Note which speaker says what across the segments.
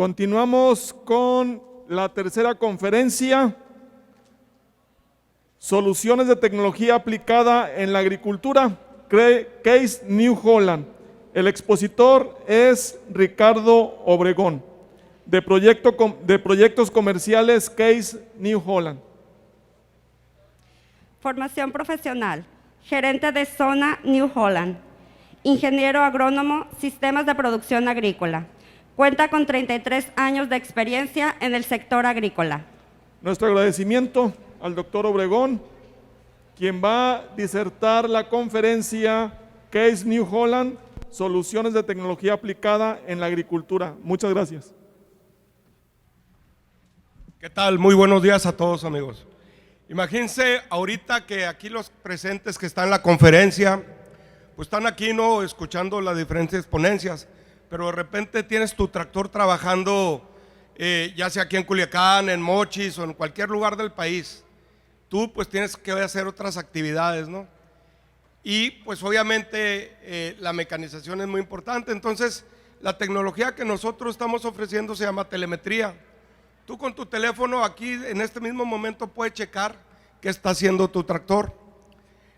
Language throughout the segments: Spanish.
Speaker 1: Continuamos con la tercera conferencia, Soluciones de tecnología aplicada en la agricultura, Case New Holland. El expositor es Ricardo Obregón, de Proyectos Comerciales Case New Holland.
Speaker 2: Formación profesional, gerente de zona New Holland, ingeniero agrónomo, sistemas de producción agrícola. Cuenta con 33 años de experiencia en el sector agrícola.
Speaker 1: Nuestro agradecimiento al doctor Obregón, quien va a disertar la conferencia Case New Holland, Soluciones de tecnología aplicada en la agricultura. Muchas gracias.
Speaker 3: ¿Qué tal? Muy buenos días a todos, amigos. Imagínense ahorita que aquí los presentes que están en la conferencia, pues están aquí, ¿no?, escuchando las diferentes ponencias, pero de repente tienes tu tractor trabajando, ya sea aquí en Culiacán, en Mochis o en cualquier lugar del país. Tú pues tienes que hacer otras actividades, ¿no? Y pues obviamente la mecanización es muy importante. Entonces la tecnología que nosotros estamos ofreciendo se llama telemetría. Tú con tu teléfono aquí en este mismo momento puedes checar qué está haciendo tu tractor.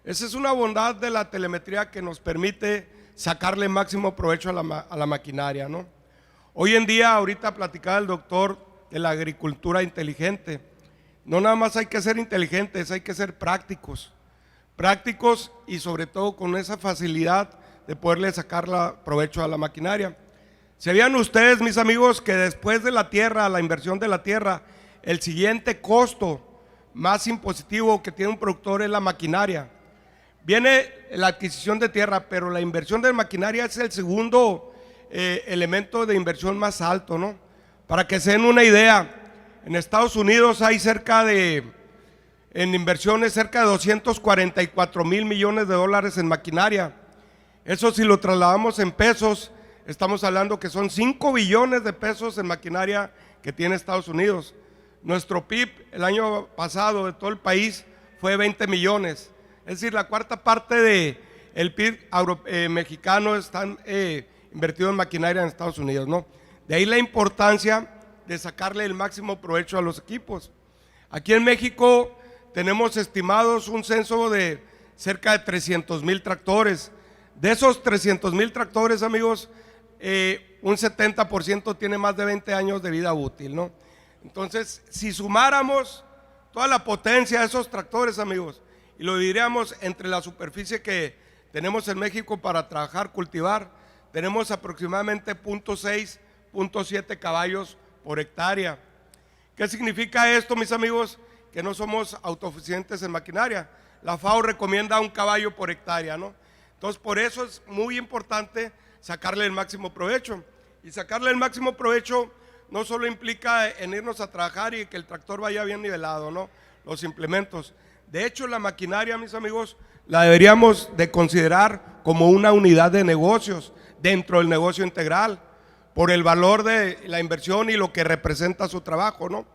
Speaker 3: Esa es una bondad de la telemetría que nos permite sacarle máximo provecho a la maquinaria, ¿no? Hoy en día, ahorita platicaba el doctor de la agricultura inteligente. No nada más hay que ser inteligentes, hay que ser prácticos y sobre todo con esa facilidad de poderle sacar provecho a la maquinaria. ¿Sabían ustedes, mis amigos, que después de la tierra, la inversión de la tierra, el siguiente costo más impositivo que tiene un productor es la maquinaria? Viene la adquisición de tierra, pero la inversión de maquinaria es el segundo elemento de inversión más alto, ¿no? Para que se den una idea, en Estados Unidos hay en inversiones cerca de 244,000 millones de dólares en maquinaria. Eso si lo trasladamos en pesos, estamos hablando que son 5 billones de pesos en maquinaria que tiene Estados Unidos. Nuestro PIB el año pasado de todo el país fue 20 millones. Es decir, la cuarta parte del PIB mexicano están invertido en maquinaria en Estados Unidos, ¿no? De ahí la importancia de sacarle el máximo provecho a los equipos. Aquí en México tenemos estimados un censo de cerca de 300,000 tractores. De esos 300,000 tractores, amigos, un 70% tiene más de 20 años de vida útil, ¿no? Entonces, si sumáramos toda la potencia de esos tractores, amigos, y lo diríamos entre la superficie que tenemos en México para trabajar, cultivar, tenemos aproximadamente 0.6, 0.7 caballos por hectárea. ¿Qué significa esto, mis amigos? Que no somos autosuficientes en maquinaria. La FAO recomienda un caballo por hectárea, ¿no? Entonces, por eso es muy importante sacarle el máximo provecho. Y sacarle el máximo provecho no solo implica en irnos a trabajar y que el tractor vaya bien nivelado, ¿no? Los implementos. De hecho, la maquinaria, mis amigos, la deberíamos de considerar como una unidad de negocios dentro del negocio integral, por el valor de la inversión y lo que representa su trabajo, ¿no?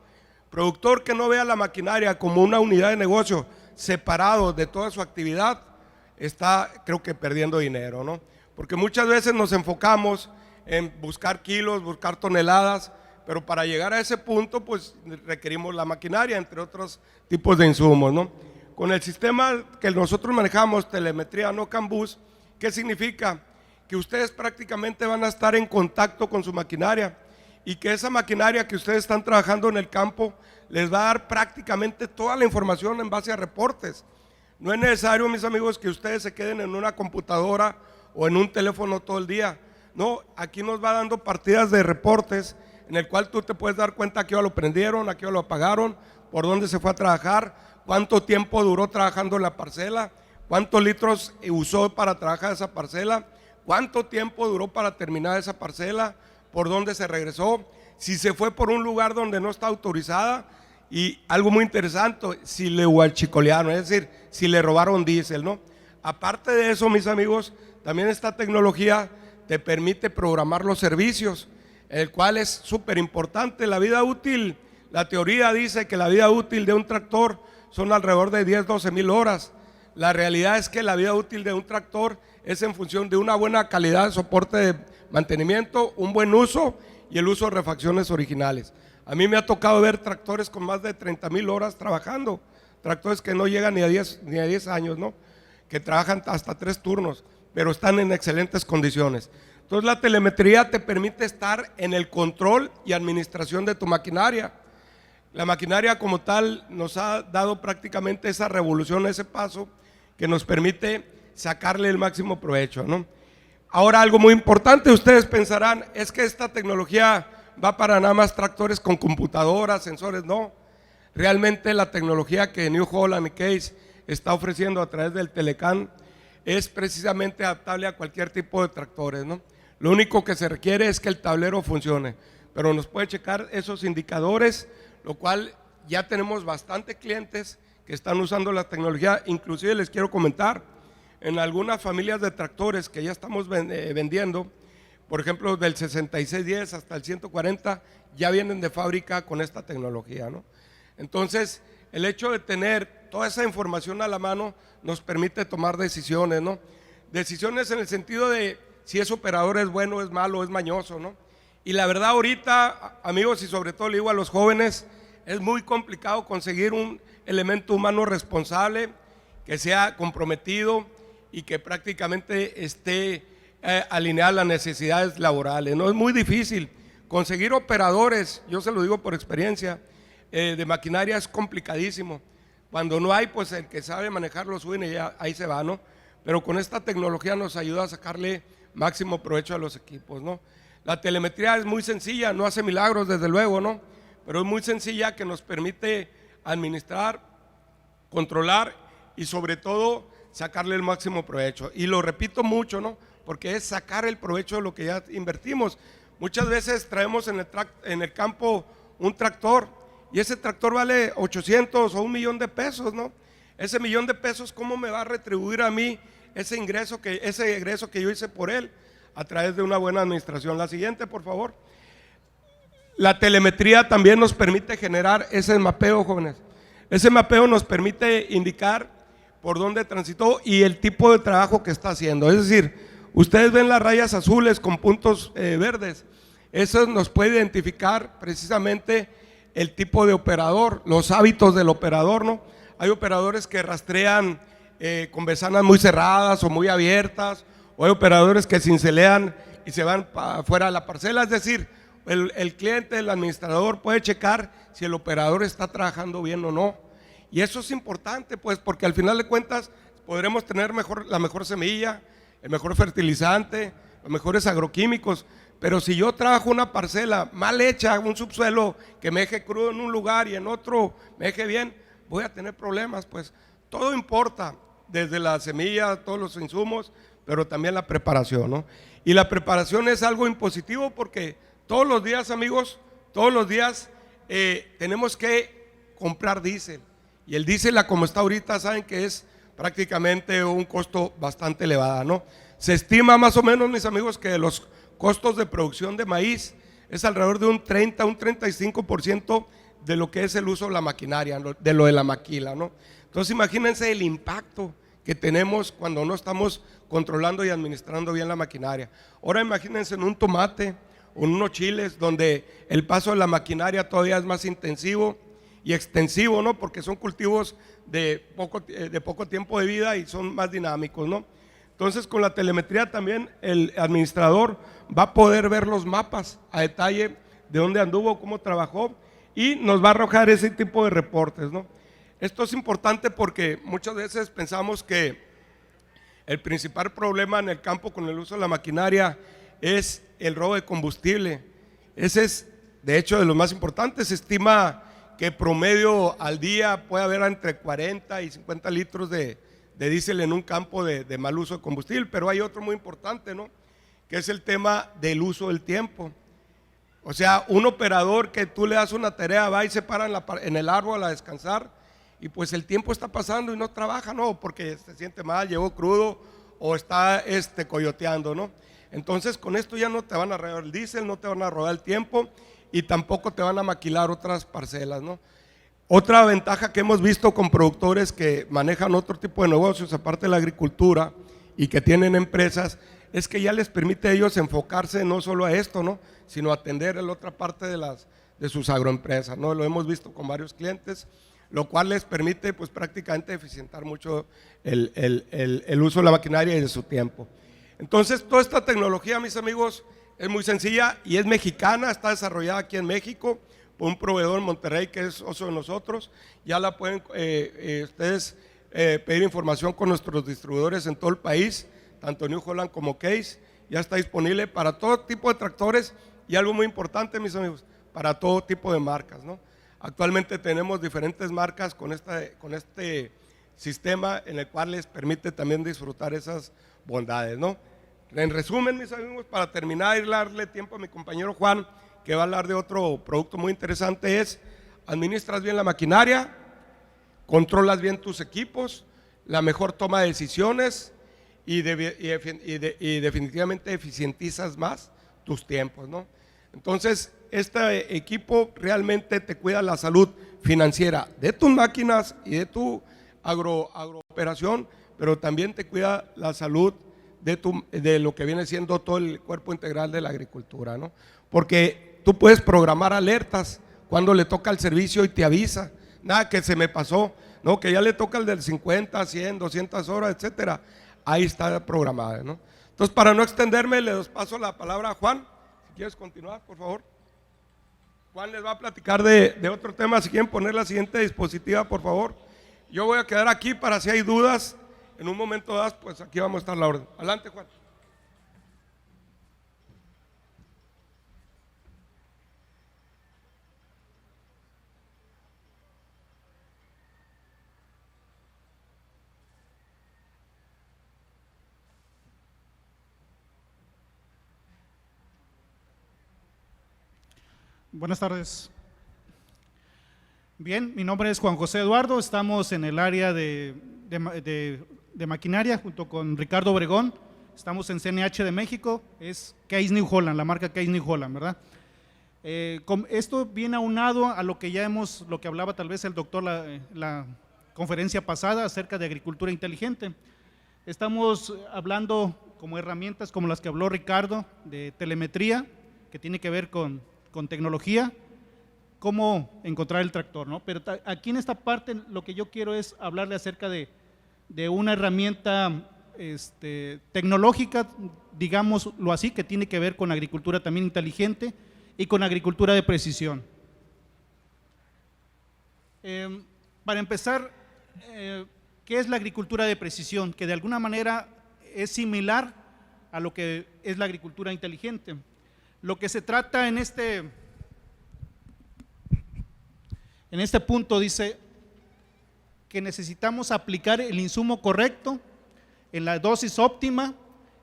Speaker 3: Productor que no vea la maquinaria como una unidad de negocio separado de toda su actividad, está, creo que, perdiendo dinero, ¿no? Porque muchas veces nos enfocamos en buscar kilos, buscar toneladas, pero para llegar a ese punto, pues requerimos la maquinaria, entre otros tipos de insumos, ¿no? Con el sistema que nosotros manejamos, telemetría no CAN bus, ¿qué significa? Que ustedes prácticamente van a estar en contacto con su maquinaria y que esa maquinaria que ustedes están trabajando en el campo les va a dar prácticamente toda la información en base a reportes. No es necesario, mis amigos, que ustedes se queden en una computadora o en un teléfono todo el día. No, aquí nos va dando partidas de reportes en el cual tú te puedes dar cuenta a qué hora lo prendieron, a qué hora lo apagaron, por dónde se fue a trabajar, cuánto tiempo duró trabajando en la parcela, cuántos litros usó para trabajar esa parcela, cuánto tiempo duró para terminar esa parcela, por dónde se regresó, si se fue por un lugar donde no está autorizada, y algo muy interesante, si le huachicolearon, es decir, si le robaron diésel, ¿no? Aparte de eso, mis amigos, también esta tecnología te permite programar los servicios, el cual es súper importante. La vida útil, la teoría dice que la vida útil de un tractor son alrededor de 10-12 mil horas. La realidad es que la vida útil de un tractor es en función de una buena calidad de soporte de mantenimiento, un buen uso y el uso de refacciones originales. A mí me ha tocado ver tractores con más de 30,000 horas trabajando, tractores que no llegan ni a 10 años, ¿no? Que trabajan hasta 3 turnos, pero están en excelentes condiciones. Entonces la telemetría te permite estar en el control y administración de tu maquinaria. La maquinaria como tal nos ha dado prácticamente esa revolución, ese paso que nos permite sacarle el máximo provecho, ¿no? Ahora, algo muy importante, ustedes pensarán, es que esta tecnología va para nada más tractores con computadoras, sensores. No, realmente la tecnología que New Holland y Case está ofreciendo a través del Telecan es precisamente adaptable a cualquier tipo de tractores, ¿no? Lo único que se requiere es que el tablero funcione, pero nos puede checar esos indicadores, lo cual ya tenemos bastante clientes que están usando la tecnología. Inclusive les quiero comentar, en algunas familias de tractores que ya estamos vendiendo, por ejemplo del 6610 hasta el 140, ya vienen de fábrica con esta tecnología, ¿no? Entonces, el hecho de tener toda esa información a la mano nos permite tomar decisiones, ¿no? Decisiones en el sentido de si ese operador es bueno, es malo, es mañoso, ¿no? Y la verdad ahorita, amigos, y sobre todo le digo a los jóvenes, es muy complicado conseguir un elemento humano responsable, que sea comprometido y que prácticamente esté alineado a las necesidades laborales, ¿no? Es muy difícil conseguir operadores, yo se lo digo por experiencia, de maquinaria es complicadísimo. Cuando no hay, pues el que sabe manejarlo suben y ya ahí se va, ¿no? Pero con esta tecnología nos ayuda a sacarle máximo provecho a los equipos, ¿no? La telemetría es muy sencilla, no hace milagros desde luego, ¿no? Pero es muy sencilla, que nos permite administrar, controlar y sobre todo sacarle el máximo provecho. Y lo repito mucho, ¿no? Porque es sacar el provecho de lo que ya invertimos. Muchas veces traemos en el campo un tractor y ese tractor vale 800 o 1,000,000 de pesos, ¿no? Ese 1,000,000 de pesos, ¿cómo me va a retribuir a mí ese egreso que yo hice por él? A través de una buena administración. La siguiente, por favor. La telemetría también nos permite generar ese mapeo, jóvenes. Ese mapeo nos permite indicar por dónde transitó y el tipo de trabajo que está haciendo. Es decir, ustedes ven las rayas azules con puntos verdes. Eso nos puede identificar precisamente el tipo de operador, los hábitos del operador, ¿no? Hay operadores que rastrean con besanas muy cerradas o muy abiertas, o hay operadores que cincelean y se van fuera de la parcela. Es decir, el cliente, el administrador puede checar si el operador está trabajando bien o no. Y eso es importante, pues, porque al final de cuentas podremos tener la mejor semilla, el mejor fertilizante, los mejores agroquímicos, pero si yo trabajo una parcela mal hecha, un subsuelo que me deje crudo en un lugar y en otro me deje bien, voy a tener problemas. Pues todo importa, desde la semilla, todos los insumos, pero también la preparación, ¿no? Y la preparación es algo impositivo, porque todos los días, amigos, todos los días tenemos que comprar diésel. Y el diésel, como está ahorita, saben que es prácticamente un costo bastante elevado, ¿no? Se estima más o menos, mis amigos, que los costos de producción de maíz es alrededor de un 30, un 35% de lo que es el uso de la maquinaria, de lo de la maquila, ¿no? Entonces imagínense el impacto que tenemos cuando no estamos controlando y administrando bien la maquinaria. Ahora imagínense en un tomate o en unos chiles, donde el paso de la maquinaria todavía es más intensivo y extensivo, ¿no? Porque son cultivos de poco tiempo de vida y son más dinámicos, ¿no? Entonces, con la telemetría también el administrador va a poder ver los mapas a detalle de dónde anduvo, cómo trabajó, y nos va a arrojar ese tipo de reportes, ¿no? Esto es importante porque muchas veces pensamos que el principal problema en el campo con el uso de la maquinaria es el robo de combustible. Ese es, de hecho, de los más importantes. Se estima que promedio al día puede haber entre 40 y 50 litros de diésel en un campo de mal uso de combustible. Pero hay otro muy importante, ¿no? Que es el tema del uso del tiempo. O sea, un operador que tú le das una tarea, va y se para en el árbol a descansar, y pues el tiempo está pasando y no trabaja, ¿no? Porque se siente mal, llegó crudo o está coyoteando, ¿no? Entonces con esto ya no te van a robar el diésel, no te van a robar el tiempo y tampoco te van a maquilar otras parcelas, ¿no? Otra ventaja que hemos visto con productores que manejan otro tipo de negocios aparte de la agricultura y que tienen empresas, es que ya les permite a ellos enfocarse no solo a esto, ¿no?, sino atender la otra parte de sus agroempresas, ¿no? Lo hemos visto con varios clientes, lo cual les permite pues prácticamente eficientar mucho el uso de la maquinaria y de su tiempo. Entonces, toda esta tecnología, mis amigos, es muy sencilla y es mexicana, está desarrollada aquí en México por un proveedor en Monterrey que es socio de nosotros. Ya la pueden ustedes pedir información con nuestros distribuidores en todo el país, tanto New Holland como Case. Ya está disponible para todo tipo de tractores y algo muy importante, mis amigos, para todo tipo de marcas, ¿no? Actualmente tenemos diferentes marcas con este sistema en el cual les permite también disfrutar esas bondades, ¿no? En resumen, mis amigos, para terminar y darle tiempo a mi compañero Juan, que va a hablar de otro producto muy interesante, es: administras bien la maquinaria, controlas bien tus equipos, la mejor toma de decisiones y definitivamente eficientizas más tus tiempos, ¿no? Entonces, este equipo realmente te cuida la salud financiera de tus máquinas y de tu agrooperación, pero también te cuida la salud de lo que viene siendo todo el cuerpo integral de la agricultura, ¿no? Porque tú puedes programar alertas cuando le toca el servicio y te avisa, nada que se me pasó, no, que ya le toca el del 50, 100, 200 horas, etcétera. Ahí está programada, ¿no? Entonces, para no extenderme, le paso la palabra a Juan. Si quieres continuar, por favor. Juan les va a platicar de otro tema. Si quieren poner la siguiente diapositiva, por favor. Yo voy a quedar aquí para si hay dudas. En un momento dado, pues aquí vamos a estar la orden. Adelante, Juan.
Speaker 4: Buenas tardes. Bien, mi nombre es Juan José Eduardo, estamos en el área de maquinaria junto con Ricardo Obregón, estamos en CNH de México, es Case New Holland, la marca Case New Holland, ¿verdad? Esto viene aunado a lo que lo que hablaba tal vez el doctor la conferencia pasada acerca de agricultura inteligente. Estamos hablando como herramientas como las que habló Ricardo, de telemetría, que tiene que ver con tecnología, cómo encontrar el tractor, ¿no? Pero aquí en esta parte lo que yo quiero es hablarle acerca de una herramienta tecnológica, digámoslo así, que tiene que ver con agricultura también inteligente y con agricultura de precisión. Para empezar, ¿qué es la agricultura de precisión? Que de alguna manera es similar a lo que es la agricultura inteligente. Lo que se trata en este punto dice que necesitamos aplicar el insumo correcto en la dosis óptima,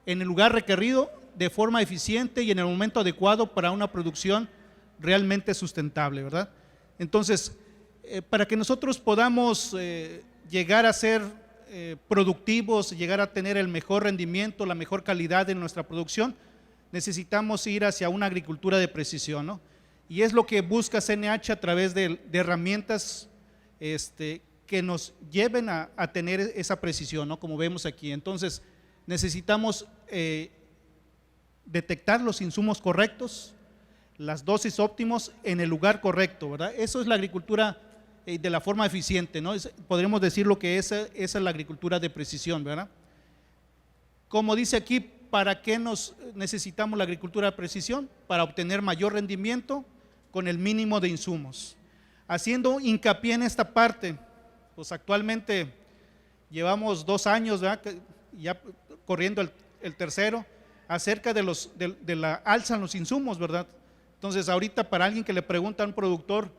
Speaker 4: en el lugar requerido, de forma eficiente y en el momento adecuado para una producción realmente sustentable, ¿verdad? Entonces, para que nosotros podamos llegar a ser productivos, llegar a tener el mejor rendimiento, la mejor calidad en nuestra producción, necesitamos ir hacia una agricultura de precisión, ¿no? Y es lo que busca CNH a través de herramientas que nos lleven a tener esa precisión, ¿no? Como vemos aquí. Entonces, necesitamos detectar los insumos correctos, las dosis óptimos en el lugar correcto, ¿verdad? Eso es la agricultura de la forma eficiente, ¿no? Podríamos decir lo que esa es la agricultura de precisión, ¿verdad? Como dice aquí, ¿para qué necesitamos la agricultura de precisión? Para obtener mayor rendimiento con el mínimo de insumos. Haciendo hincapié en esta parte, pues actualmente llevamos 2 años, ¿verdad?, ya corriendo el tercero, acerca de la alza en los insumos, ¿verdad? Entonces, ahorita para alguien que le pregunta a un productor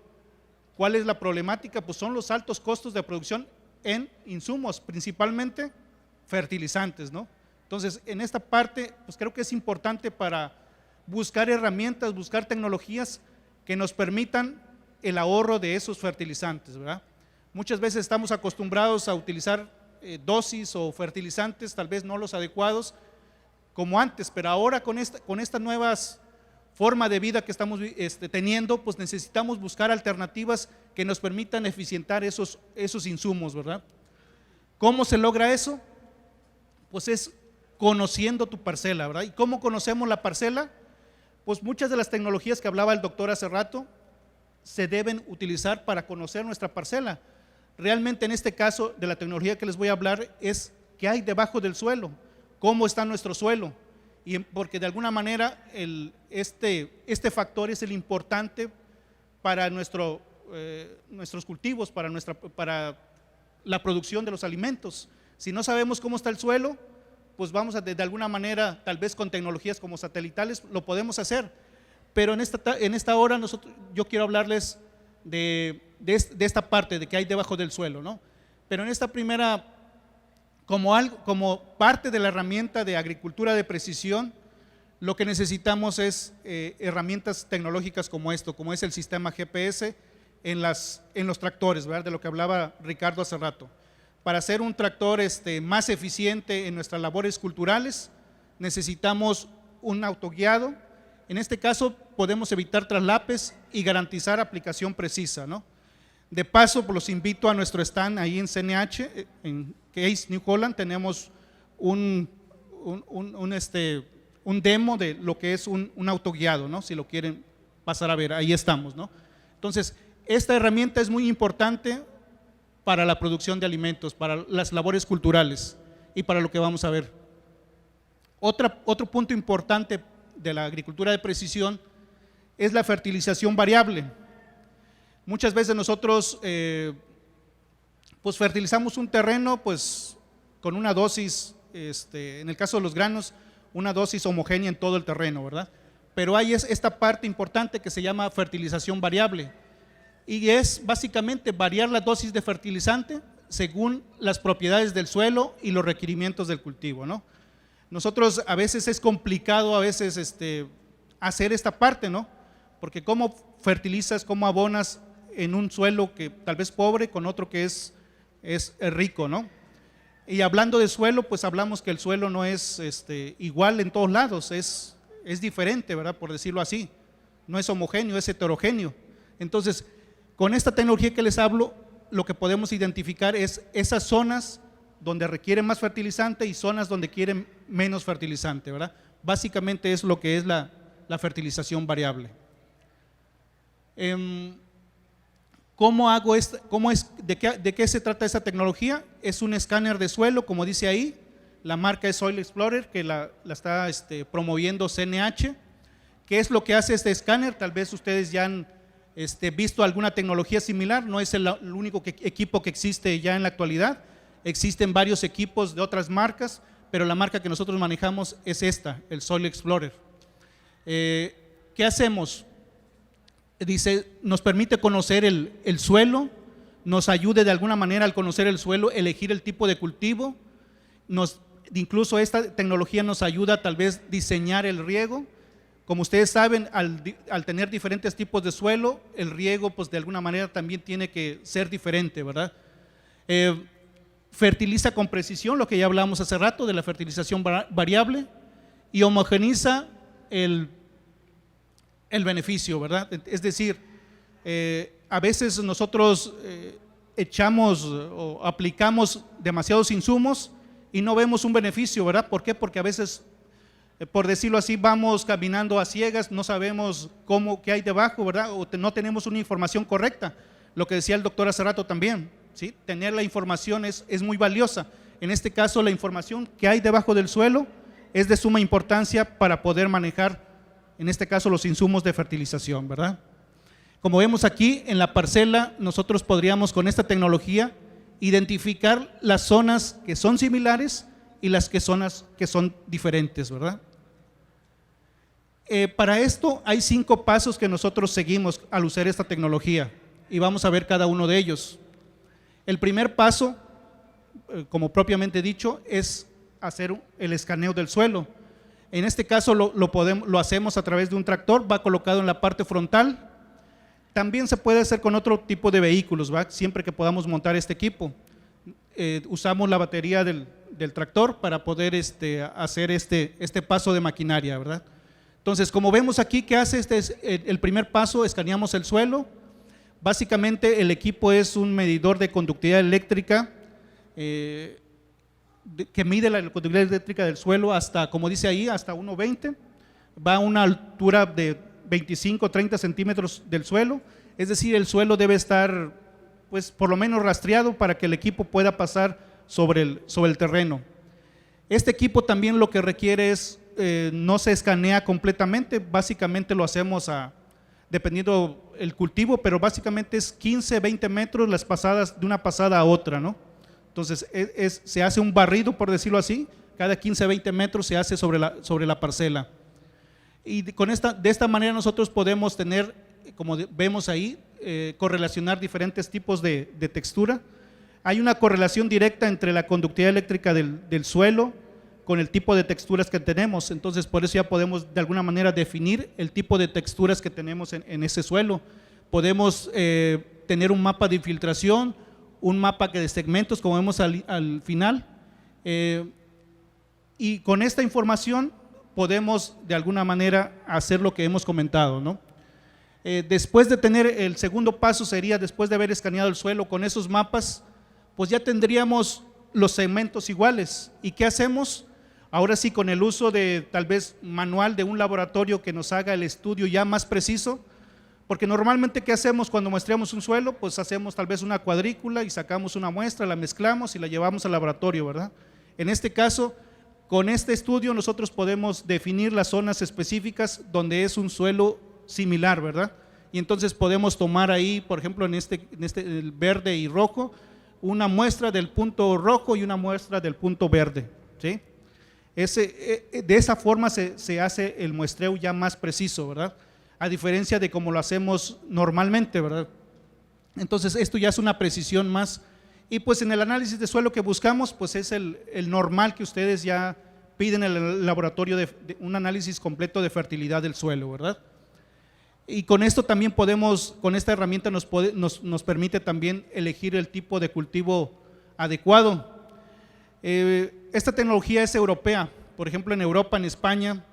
Speaker 4: cuál es la problemática, pues son los altos costos de producción en insumos, principalmente fertilizantes, ¿no? Entonces, en esta parte, pues creo que es importante para buscar herramientas, buscar tecnologías que nos permitan el ahorro de esos fertilizantes, ¿verdad? Muchas veces estamos acostumbrados a utilizar dosis o fertilizantes, tal vez no los adecuados como antes, pero ahora con esta nueva forma de vida que estamos teniendo, pues necesitamos buscar alternativas que nos permitan eficientar esos insumos, ¿verdad? ¿Cómo se logra eso? Pues es conociendo tu parcela, ¿verdad? ¿Y cómo conocemos la parcela? Pues muchas de las tecnologías que hablaba el doctor hace rato se deben utilizar para conocer nuestra parcela. Realmente en este caso de la tecnología que les voy a hablar es qué hay debajo del suelo, cómo está nuestro suelo, y porque de alguna manera este factor es el importante para nuestros cultivos, para la producción de los alimentos. Si no sabemos cómo está el suelo, pues vamos a de alguna manera, tal vez con tecnologías como satelitales, lo podemos hacer. Pero en esta hora yo quiero hablarles de esta parte, de qué hay debajo del suelo, ¿no? Pero en esta primera, como parte de la herramienta de agricultura de precisión, lo que necesitamos es herramientas tecnológicas como esto, como es el sistema GPS en los tractores, ¿verdad? De lo que hablaba Ricardo hace rato. Para hacer un tractor más eficiente en nuestras labores culturales, necesitamos un autoguiado. En este caso podemos evitar traslapes y garantizar aplicación precisa, ¿no? De paso, pues los invito a nuestro stand ahí en CNH, en Case New Holland. Tenemos un demo de lo que es un autoguiado, ¿no? Si lo quieren pasar a ver, ahí estamos, ¿no? Entonces, esta herramienta es muy importante para la producción de alimentos, para las labores culturales y para lo que vamos a ver. Otro punto importante de la agricultura de precisión es la fertilización variable. Muchas veces nosotros pues fertilizamos un terreno pues con una dosis, en el caso de los granos, una dosis homogénea en todo el terreno, ¿verdad? Pero hay esta parte importante que se llama fertilización variable, y es básicamente variar la dosis de fertilizante según las propiedades del suelo y los requerimientos del cultivo, ¿no? Nosotros a veces es complicado hacer esta parte, ¿no? Porque cómo fertilizas, cómo abonas en un suelo que tal vez pobre con otro que es rico, ¿no? Y hablando de suelo, pues hablamos que el suelo no es igual en todos lados, es diferente, ¿verdad? Por decirlo así, no es homogéneo, es heterogéneo. Entonces, con esta tecnología que les hablo, lo que podemos identificar es esas zonas donde requieren más fertilizante y zonas donde quieren menos fertilizante, ¿verdad? Básicamente es lo que es la fertilización variable. ¿De qué se trata esa tecnología? Es un escáner de suelo, como dice ahí, la marca es Soil Explorer, que la está promoviendo CNH. ¿Qué es lo que hace este escáner? Tal vez ustedes ya han visto alguna tecnología similar, no es el único equipo que existe ya en la actualidad, existen varios equipos de otras marcas, pero la marca que nosotros manejamos es esta, el Soil Explorer. ¿Qué hacemos? Dice, nos permite conocer el suelo, nos ayude de alguna manera al conocer el suelo, elegir el tipo de cultivo, incluso esta tecnología nos ayuda tal vez diseñar el riego. Como ustedes saben, al tener diferentes tipos de suelo, el riego pues de alguna manera también tiene que ser diferente, ¿verdad? Fertiliza con precisión, lo que ya hablamos hace rato de la fertilización variable, y homogeniza el beneficio, ¿verdad? Es decir, a veces nosotros echamos o aplicamos demasiados insumos y no vemos un beneficio, ¿verdad? ¿Por qué? Porque a veces, por decirlo así, vamos caminando a ciegas, no sabemos qué hay debajo, ¿verdad? O no tenemos una información correcta. Lo que decía el doctor hace rato también, ¿sí? Tener la información es muy valiosa. En este caso, la información que hay debajo del suelo es de suma importancia para poder manejar, en este caso, los insumos de fertilización, ¿verdad? Como vemos aquí en la parcela, nosotros podríamos con esta tecnología identificar las zonas que son similares y las zonas que son diferentes, ¿verdad? Para esto hay 5 pasos que nosotros seguimos al usar esta tecnología y vamos a ver cada uno de ellos. El primer paso, como propiamente dicho, es hacer el escaneo del suelo. En este caso lo hacemos a través de un tractor, va colocado en la parte frontal. También se puede hacer con otro tipo de vehículos, ¿va? Siempre que podamos montar este equipo. Usamos la batería del tractor para poder hacer este paso de maquinaria, ¿verdad? Entonces, como vemos aquí, ¿qué hace? El primer paso, escaneamos el suelo. Básicamente el equipo es un medidor de conductividad eléctrica que mide la conductividad eléctrica del suelo hasta, como dice ahí, hasta 1,20, va a una altura de 25 30 centímetros del suelo, es decir, el suelo debe estar pues por lo menos rastreado para que el equipo pueda pasar sobre el terreno. Este equipo también lo que requiere es, no se escanea completamente, básicamente lo hacemos dependiendo el cultivo, pero básicamente es 15, 20 metros las pasadas de una pasada a otra, ¿no? Entonces se hace un barrido, por decirlo así, cada 15, 20 metros se hace sobre la parcela. Y de esta manera nosotros podemos tener, como vemos ahí, correlacionar diferentes tipos de textura. Hay una correlación directa entre la conductividad eléctrica del suelo con el tipo de texturas que tenemos, entonces por eso ya podemos de alguna manera definir el tipo de texturas que tenemos en ese suelo. Podemos tener un mapa de infiltración, un mapa de segmentos como vemos al final, y con esta información podemos de alguna manera hacer lo que hemos comentado, ¿no? Después de tener el segundo paso sería, después de haber escaneado el suelo con esos mapas, pues ya tendríamos los segmentos iguales. ¿Y qué hacemos? Ahora sí, con el uso de tal vez manual de un laboratorio que nos haga el estudio ya más preciso, porque normalmente ¿qué hacemos cuando muestreamos un suelo? Pues hacemos tal vez una cuadrícula y sacamos una muestra, la mezclamos y la llevamos al laboratorio, ¿verdad? En este caso, con este estudio nosotros podemos definir las zonas específicas donde es un suelo similar, ¿verdad? Y entonces podemos tomar ahí, por ejemplo, en el verde y rojo, una muestra del punto rojo y una muestra del punto verde, ¿sí? De esa forma se hace el muestreo ya más preciso, ¿verdad? A diferencia de como lo hacemos normalmente, ¿verdad? Entonces esto ya es una precisión más, y pues en el análisis de suelo que buscamos, pues es el normal que ustedes ya piden en el laboratorio de un análisis completo de fertilidad del suelo, ¿verdad? Y con esto también podemos, con esta herramienta nos permite también elegir el tipo de cultivo adecuado. Esta tecnología es europea, por ejemplo en Europa, en España,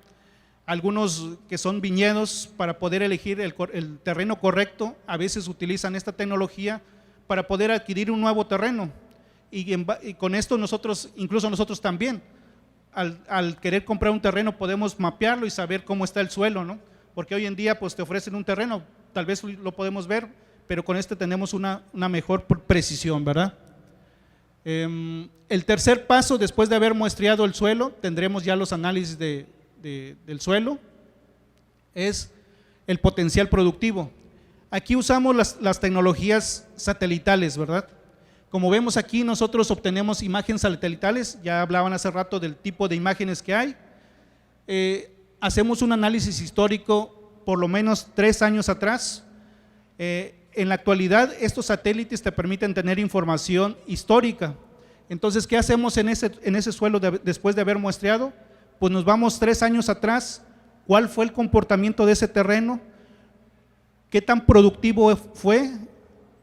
Speaker 4: algunos que son viñedos, para poder elegir el terreno correcto, a veces utilizan esta tecnología para poder adquirir un nuevo terreno, y con esto nosotros, incluso nosotros también, al querer comprar un terreno podemos mapearlo y saber cómo está el suelo, ¿no? Porque hoy en día pues te ofrecen un terreno, tal vez lo podemos ver, pero con este tenemos una mejor precisión, ¿verdad? El tercer paso, después de haber muestreado el suelo, tendremos ya los análisis del suelo, es el potencial productivo. Aquí usamos las tecnologías satelitales, ¿verdad? Como vemos aquí, nosotros obtenemos imágenes satelitales, ya hablaban hace rato del tipo de imágenes que hay. Hacemos un análisis histórico por lo menos 3 años atrás. En la actualidad estos satélites te permiten tener información histórica. Entonces, ¿qué hacemos en ese suelo después de haber muestreado? Pues nos vamos 3 años atrás, cuál fue el comportamiento de ese terreno, qué tan productivo fue,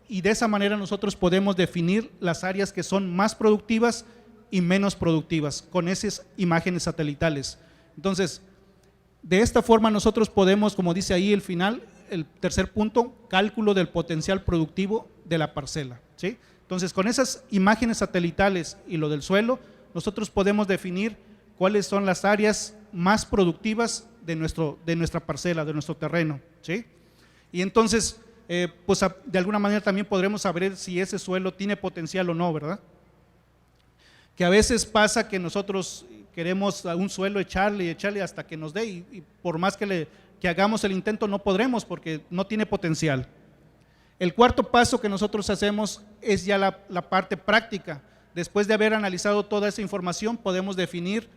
Speaker 4: y de esa manera nosotros podemos definir las áreas que son más productivas y menos productivas con esas imágenes satelitales. Entonces, de esta forma nosotros podemos, como dice ahí el final, el tercer punto, cálculo del potencial productivo de la parcela, ¿sí? Entonces, con esas imágenes satelitales y lo del suelo, nosotros podemos definir cuáles son las áreas más productivas de nuestra parcela, de nuestro terreno, ¿sí? Y entonces, pues de alguna manera también podremos saber si ese suelo tiene potencial o no, ¿verdad? Que a veces pasa que nosotros queremos a un suelo echarle hasta que nos dé, y por más que hagamos el intento no podremos porque no tiene potencial. El cuarto paso que nosotros hacemos es ya la parte práctica. Después de haber analizado toda esa información, podemos definir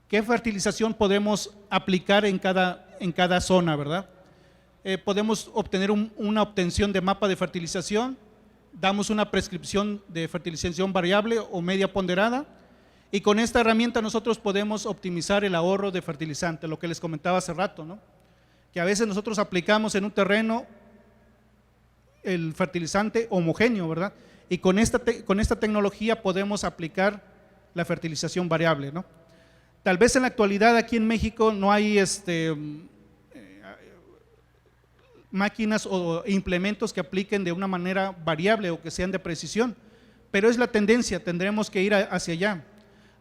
Speaker 4: qué fertilización podemos aplicar en cada zona, ¿verdad? Podemos obtener una obtención de mapa de fertilización, damos una prescripción de fertilización variable o media ponderada, y con esta herramienta nosotros podemos optimizar el ahorro de fertilizante, lo que les comentaba hace rato, ¿no? Que a veces nosotros aplicamos en un terreno el fertilizante homogéneo, ¿verdad? Y con esta tecnología podemos aplicar la fertilización variable, ¿no? Tal vez en la actualidad aquí en México no hay máquinas o implementos que apliquen de una manera variable o que sean de precisión, pero es la tendencia, tendremos que ir hacia allá.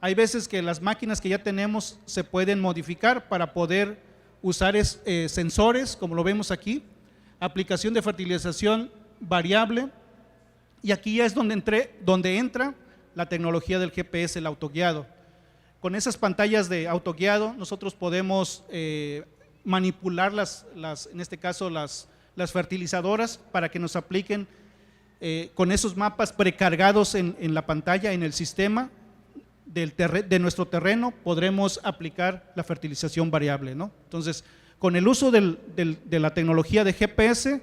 Speaker 4: Hay veces que las máquinas que ya tenemos se pueden modificar para poder usar sensores, como lo vemos aquí, aplicación de fertilización variable, y aquí ya es donde entra la tecnología del GPS, el autoguiado. Con esas pantallas de autoguiado nosotros podemos manipular en este caso las fertilizadoras para que nos apliquen con esos mapas precargados en la pantalla, en el sistema de nuestro terreno, podremos aplicar la fertilización variable, ¿no? Entonces, con el uso de la tecnología de GPS,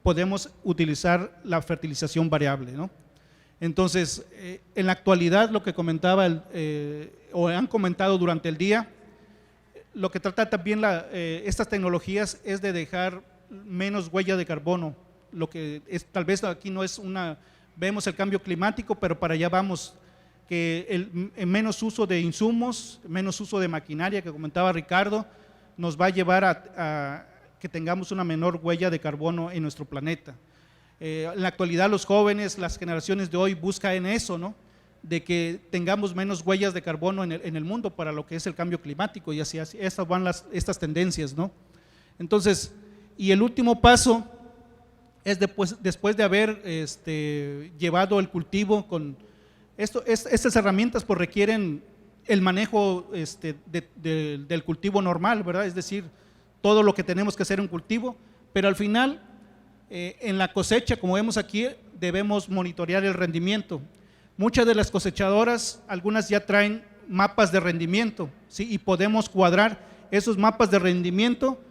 Speaker 4: podemos utilizar la fertilización variable, ¿no? Entonces, en la actualidad, lo que comentaba o han comentado durante el día, lo que trata también estas tecnologías es de dejar menos huella de carbono. Lo que tal vez aquí no es vemos el cambio climático, pero para allá vamos, que el menos uso de insumos, menos uso de maquinaria que comentaba Ricardo, nos va a llevar a que tengamos una menor huella de carbono en nuestro planeta. En la actualidad los jóvenes, las generaciones de hoy buscan en eso, ¿no? De que tengamos menos huellas de carbono en el mundo para lo que es el cambio climático, y así estas van estas tendencias, ¿no? Entonces, y el último paso es después de haber llevado el cultivo con estas herramientas, pues requieren el manejo del cultivo normal, ¿verdad? Es decir, todo lo que tenemos que hacer en cultivo, pero al final en la cosecha, como vemos aquí, debemos monitorear el rendimiento. Muchas de las cosechadoras, algunas ya traen mapas de rendimiento, ¿sí? Y podemos cuadrar esos mapas de rendimiento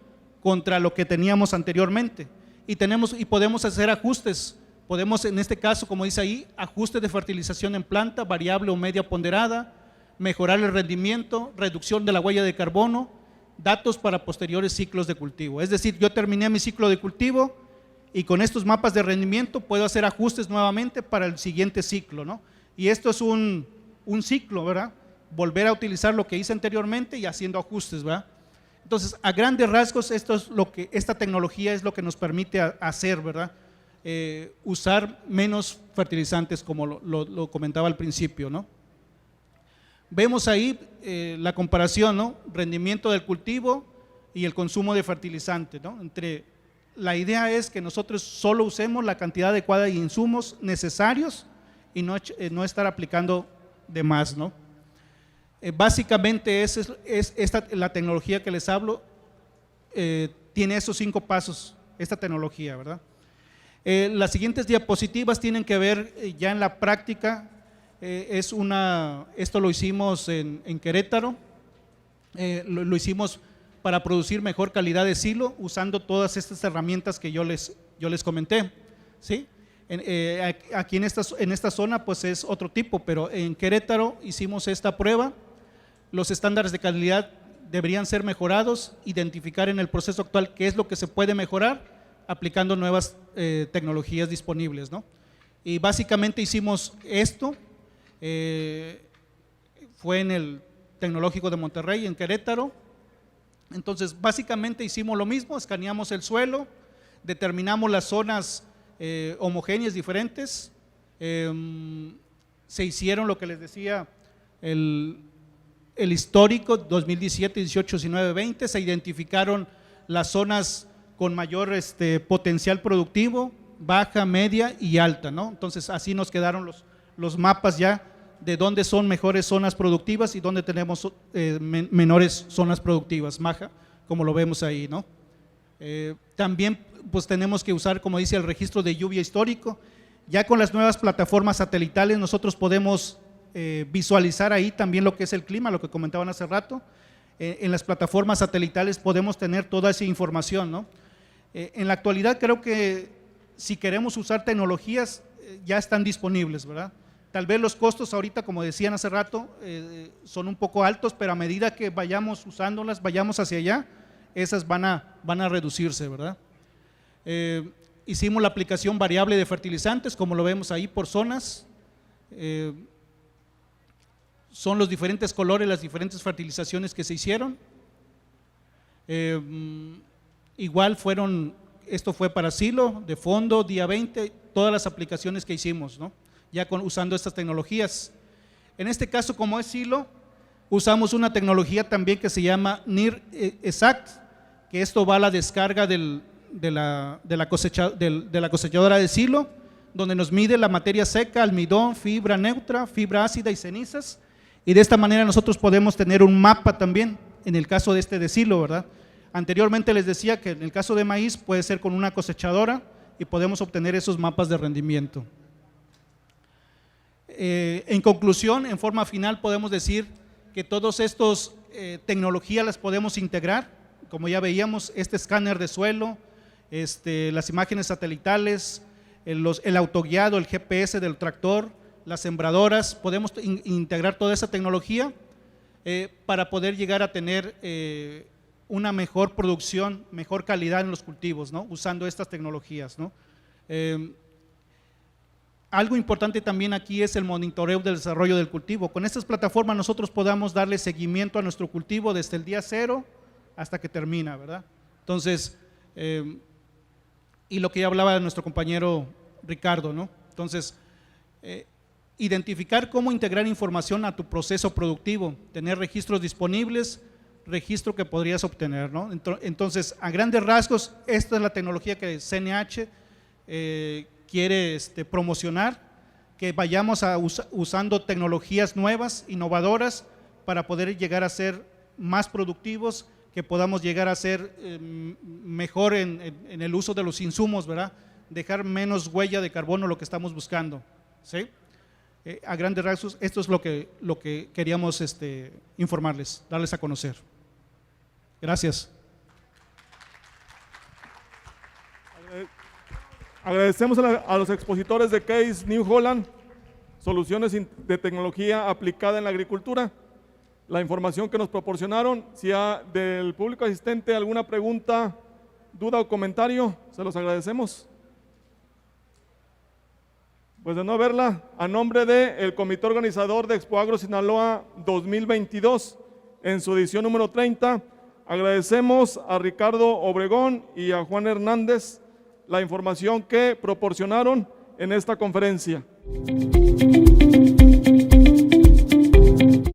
Speaker 4: contra lo que teníamos anteriormente, y podemos hacer ajustes. Podemos, en este caso, como dice ahí, ajuste de fertilización en planta, variable o media ponderada, mejorar el rendimiento, reducción de la huella de carbono, datos para posteriores ciclos de cultivo. Es decir, yo terminé mi ciclo de cultivo y con estos mapas de rendimiento puedo hacer ajustes nuevamente para el siguiente ciclo, ¿no? Y esto es un ciclo, ¿verdad? Volver a utilizar lo que hice anteriormente y haciendo ajustes, ¿verdad? Entonces, a grandes rasgos, esta tecnología es lo que nos permite hacer, ¿verdad? Usar menos fertilizantes, como lo comentaba al principio, ¿no? Vemos ahí la comparación, ¿no? Rendimiento del cultivo y el consumo de fertilizante, ¿no? La idea es que nosotros solo usemos la cantidad adecuada de insumos necesarios y no estar aplicando de más, ¿no? Básicamente la tecnología que les hablo tiene esos 5 pasos, esta tecnología, ¿verdad? Las siguientes diapositivas tienen que ver ya en la práctica. Esto lo hicimos en Querétaro, lo hicimos para producir mejor calidad de silo usando todas estas herramientas que yo les comenté, ¿sí? Aquí en esta zona pues es otro tipo, pero en Querétaro hicimos esta prueba. Los estándares de calidad deberían ser mejorados, identificar en el proceso actual qué es lo que se puede mejorar aplicando nuevas tecnologías disponibles, ¿no? Y básicamente hicimos esto. Fue en el Tecnológico de Monterrey, en Querétaro. Entonces, básicamente hicimos lo mismo, escaneamos el suelo, determinamos las zonas homogéneas diferentes, se hicieron lo que les decía, el histórico 2017, 18, 19, 20, se identificaron las zonas con mayor potencial productivo, baja, media y alta, ¿no? Entonces, así nos quedaron los mapas ya de dónde son mejores zonas productivas y dónde tenemos menores zonas productivas, baja, como lo vemos ahí, ¿no? También pues tenemos que usar, como dice, el registro de lluvia histórico. Ya con las nuevas plataformas satelitales nosotros podemos visualizar ahí también lo que es el clima, lo que comentaban hace rato. En las plataformas satelitales podemos tener toda esa información, ¿no? En la actualidad creo que si queremos usar tecnologías ya están disponibles, ¿verdad? Tal vez los costos ahorita, como decían hace rato, son un poco altos, pero a medida que vayamos usándolas, vayamos hacia allá, esas van a reducirse, ¿verdad? Hicimos la aplicación variable de fertilizantes, como lo vemos ahí por zonas. Son los diferentes colores, las diferentes fertilizaciones que se hicieron. Igual esto fue para silo, de fondo, día 20, todas las aplicaciones que hicimos, ¿no? Ya usando estas tecnologías. En este caso, como es silo, usamos una tecnología también que se llama Near Exact, que esto va a la descarga de la cosechadora de silo, donde nos mide la materia seca, almidón, fibra neutra, fibra ácida y cenizas, y de esta manera nosotros podemos tener un mapa también, en el caso de este de silo, ¿verdad? Anteriormente les decía que en el caso de maíz puede ser con una cosechadora y podemos obtener esos mapas de rendimiento. En conclusión, en forma final podemos decir que todas estas tecnologías las podemos integrar, como ya veíamos, este escáner de suelo, las imágenes satelitales, el autoguiado, el GPS del tractor, las sembradoras, podemos integrar toda esa tecnología para poder llegar a tener una mejor producción, mejor calidad en los cultivos, ¿no? Usando estas tecnologías, ¿no? Algo importante también aquí es el monitoreo del desarrollo del cultivo. Con estas plataformas nosotros podamos darle seguimiento a nuestro cultivo desde el día 0 hasta que termina, ¿verdad? Entonces, y lo que ya hablaba nuestro compañero Ricardo, ¿no? Entonces, identificar cómo integrar información a tu proceso productivo, tener registros disponibles, registro que podrías obtener, ¿no? Entonces, a grandes rasgos, esta es la tecnología que CNH quiere promocionar, que vayamos usando tecnologías nuevas, innovadoras, para poder llegar a ser más productivos, que podamos llegar a ser mejor en el uso de los insumos, ¿verdad? Dejar menos huella de carbono, lo que estamos buscando, ¿sí? A grandes rasgos, esto es lo que queríamos informarles, darles a conocer. Gracias.
Speaker 1: Agradecemos a los expositores de Case New Holland, soluciones de tecnología aplicada en la agricultura. La información que nos proporcionaron, si hay del público asistente alguna pregunta, duda o comentario, se los agradecemos. Pues de no verla, a nombre del comité organizador de Expo Agro Sinaloa 2022, en su edición número 30, agradecemos a Ricardo Obregón y a Juan Hernández la información que proporcionaron en esta conferencia.